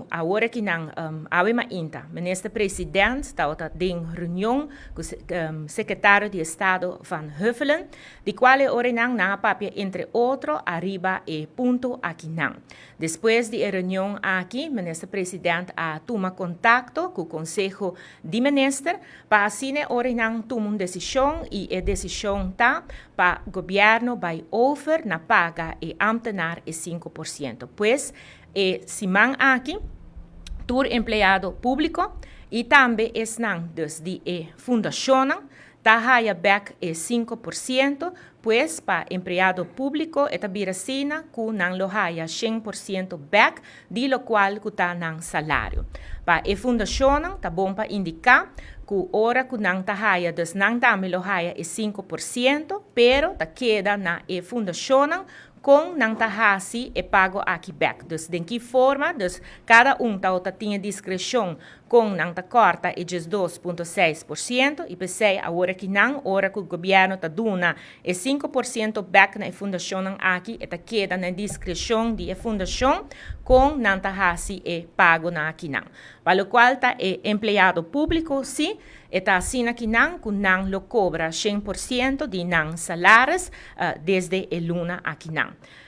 Agora que não awe mainta, minister-presidente estava em reunião com o secretário de Estado Van Huffelen, de qual ora não na papia entre outro arriba e ponto aqui não. Depois de reunião aqui, o minister-presidente toma contato com o Conselho de Ministros para assim ora não toma uma decisão e a decisão está para o governo vai over na paga e ambtenar e 5%. Pois Simão aqui, tur empleado público, e também estão desde a fundação, está back e 5%, pois para empleado público, esta biracina, que não lo haya 100% back, de lo qual que está no salário. Para a fundação, está bom para indicar que ora que não está haya, não também lo haya e 5%, pero está queda na a fundação, com não tá assim e pago aqui back. Dus de que forma, cada tá tinha discrição com não tá corta e 2,6% e pensei agora que não, hora que o governo tá dando e 5% back na fundação aqui e tá queda na discrição de fundação com não tá assim e pago na aqui não. Para o qual tá empregado público sim, e tá assim aqui não, que não lo cobra 100% de não salários desde a luna aqui não.